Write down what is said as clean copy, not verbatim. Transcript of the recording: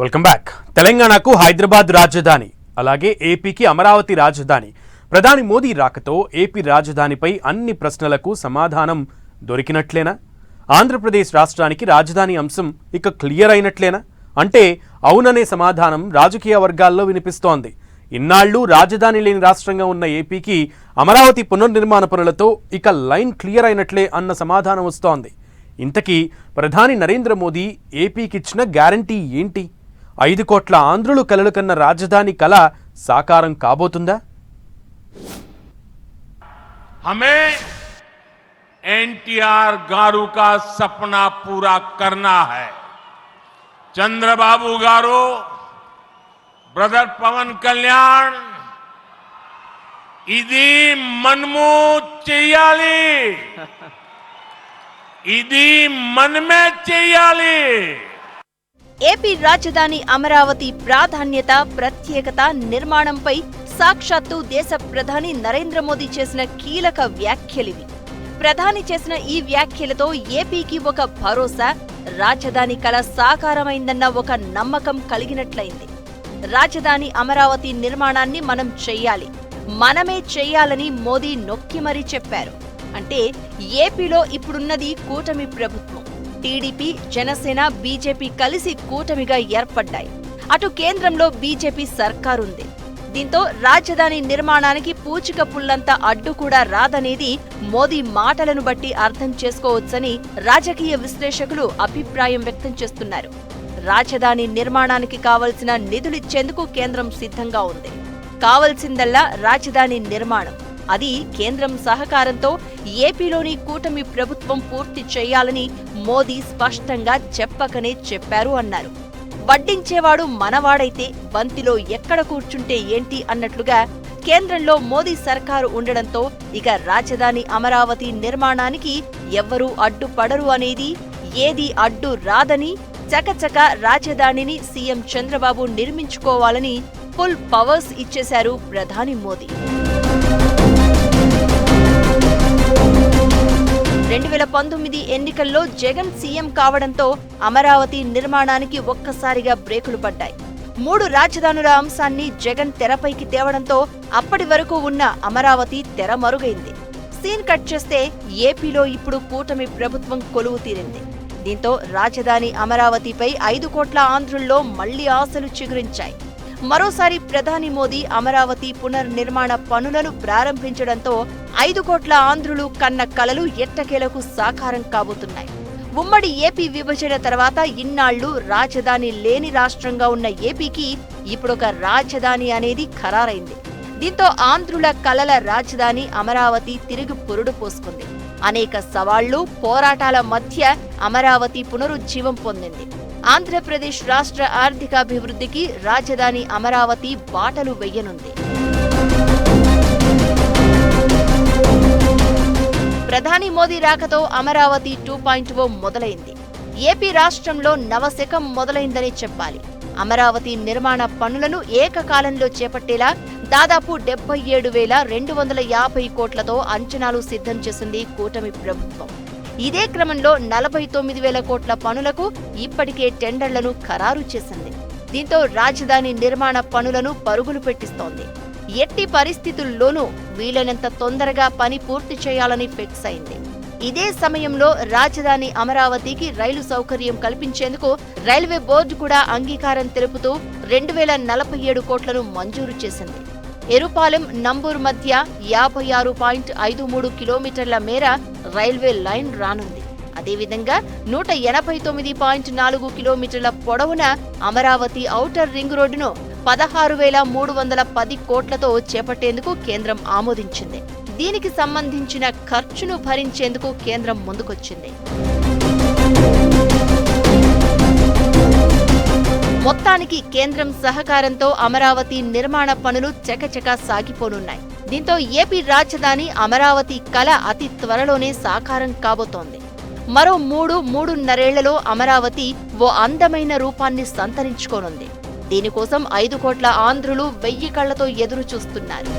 Welcome back. తెలంగాణకు హైదరాబాద్ రాజధాని, అలాగే ఏపీకి అమరావతి రాజధాని. ప్రధాని మోదీ రాకతో ఏపీ రాజధానిపై అన్ని ప్రశ్నలకు సమాధానం దొరికినట్లేనా? ఆంధ్రప్రదేశ్ రాష్ట్రానికి రాజధాని అంశం ఇక క్లియర్ అయినట్లేనా? అంటే అవుననే సమాధానం రాజకీయ వర్గాల్లో వినిపిస్తోంది. ఇన్నాళ్లు రాజధాని లేని రాష్ట్రంగా ఉన్న ఏపీకి అమరావతి పునర్నిర్మాణ పనులతో ఇక లైన్ క్లియర్ అయినట్లే అన్న సమాధానం వస్తోంది. ఇంతకీ ప్రధాని నరేంద్ర మోదీ ఏపీకిచ్చిన గ్యారంటీ ఏంటి? 5 కోట్ల ఆంధ్రులు కలలు కన్న రాజధాని కల సాకారం కాబోతుందా? हमें एनटीआर गारू का सपना पूरा करना है. चंद्रबाबू गारू, ब्रदर पवन कल्याण, इदी मनमू चेयाली, इदी मन में चेयाली. ఏపీ రాజధాని అమరావతి ప్రాధాన్యత, ప్రత్యేకత, నిర్మాణంపై సాక్షాత్తు దేశ ప్రధాని నరేంద్ర మోదీ చేసిన కీలక వ్యాఖ్యలివి. ప్రధాని చేసిన ఈ వ్యాఖ్యలతో ఏపీకి ఒక భరోసా, రాజధాని కల సాకారమైందన్న ఒక నమ్మకం కలిగినట్లయింది. రాజధాని అమరావతి నిర్మాణాన్ని మనం చెయ్యాలి, మనమే చెయ్యాలని మోదీ నొక్కి మరీ చెప్పారు. అంటే ఏపీలో ఇప్పుడున్నది కూటమి ప్రభుత్వం. టీడీపీ, జనసేన, బీజేపీ కలిసి కూటమిగా ఏర్పడ్డాయి. అటు కేంద్రంలో బీజేపీ సర్కారుంది. దీంతో రాజధాని నిర్మాణానికి పూచిక పుల్లంత అడ్డు కూడా రాదనేది మోదీ మాటలను బట్టి అర్థం చేసుకోవచ్చని రాజకీయ విశ్లేషకులు అభిప్రాయం వ్యక్తం చేస్తున్నారు. రాజధాని నిర్మాణానికి కావలసిన నిధులిచ్చేందుకు కేంద్రం సిద్ధంగా ఉంది. కావలసిందల్లా రాజధాని నిర్మాణం. అది కేంద్రం సహకారంతో ఏపీలోని కూటమి ప్రభుత్వం పూర్తి చేయాలని మోదీ స్పష్టంగా చెప్పకనే చెప్పారు అన్నారు. వడ్డించేవాడు మనవాడైతే బంతిలో ఎక్కడ కూర్చుంటే ఏంటి అన్నట్లుగా కేంద్రంలో మోదీ సర్కారు ఉండడంతో ఇక రాజధాని అమరావతి నిర్మాణానికి ఎవ్వరూ అడ్డుపడరు అనేది, ఏది అడ్డు రాదని చకచక రాజధానిని సీఎం చంద్రబాబు నిర్మించుకోవాలని ఫుల్ పవర్స్ ఇచ్చేశారు ప్రధాని మోదీ. 2019 ఎన్నికల్లో జగన్ సీఎం కావడంతో అమరావతి నిర్మాణానికి ఒక్కసారిగా బ్రేకులు పడ్డాయి. 3 రాజధానుల అంశాన్ని జగన్ తెరపైకి తేవడంతో అప్పటి వరకు ఉన్న అమరావతి తెరమరుగైంది. సీన్ కట్ చేస్తే ఏపీలో ఇప్పుడు కూటమి ప్రభుత్వం కొలువు తీరింది. దీంతో రాజధాని అమరావతిపై 5 కోట్ల ఆంధ్రుల్లో మళ్లీ ఆశలు చిగురించాయి. మరోసారి ప్రధాని మోదీ అమరావతి పునర్నిర్మాణ పనులను ప్రారంభించడంతో 5 కోట్ల ఆంధ్రులు కన్న కలలు ఎట్టకేలకు సాకారం కాబోతున్నాయి. ఉమ్మడి ఏపీ విభజన తర్వాత ఇన్నాళ్లు రాజధాని లేని రాష్ట్రంగా ఉన్న ఏపీకి ఇప్పుడొక రాజధాని అనేది ఖరారైంది. దీంతో ఆంధ్రుల కలల రాజధాని అమరావతి తిరిగి పురుడు పోసుకుంది. అనేక సవాళ్లు, పోరాటాల మధ్య అమరావతి పునరుజ్జీవం పొందింది. ఆంధ్రప్రదేశ్ రాష్ట్ర ఆర్థికాభివృద్ధికి రాజధాని అమరావతి బాటలు వెయ్యనుంది. ప్రధాని మోదీ రాకతో అమరావతి 2.0 మొదలైంది. ఏపీ రాష్ట్రంలో నవశకం మొదలైందని చెప్పాలి. అమరావతి నిర్మాణ పనులను ఏకకాలంలో చేపట్టేలా దాదాపు 77,250 కోట్లతో అంచనాలు సిద్ధం చేసింది కూటమి ప్రభుత్వం. ఇదే క్రమంలో 49,000 కోట్ల పనులకు ఇప్పటికే టెండర్లను ఖరారు చేసింది. దీంతో రాజధాని నిర్మాణ పనులను పరుగులు పెట్టిస్తోంది. ఎట్టి పరిస్థితుల్లోనూ వీలైనంత తొందరగా పని పూర్తి చేయాలని ఫిక్స్ అయింది. ఇదే సమయంలో రాజధాని అమరావతికి రైలు సౌకర్యం కల్పించేందుకు రైల్వే బోర్డు కూడా అంగీకారం తెలుపుతూ 2,047 కోట్లను మంజూరు చేసింది. ఎరుపాలెం, నంబూరు మధ్య 56.53 కిలోమీటర్ల మేర రైల్వే లైన్ రానుంది. అదేవిధంగా 189.4 కిలోమీటర్ల పొడవున అమరావతి ఔటర్ రింగ్ రోడ్డును 16,310 కోట్లతో చేపట్టేందుకు కేంద్రం ఆమోదించింది. దీనికి సంబంధించిన ఖర్చును భరించేందుకు కేంద్రం ముందుకొచ్చింది. మొత్తానికి కేంద్రం సహకారంతో అమరావతి నిర్మాణ పనులు చకచకా సాగిపోనున్నాయి. దీంతో ఏపీ రాజధాని అమరావతి కల అతి త్వరలోనే సాకారం కాబోతోంది. మరో 3-3.5 అమరావతి ఓ అందమైన రూపాన్ని సంతరించుకోనుంది. దీనికోసం 5 కోట్ల ఆంధ్రులు 1000 కళ్లతో ఎదురు చూస్తున్నారు.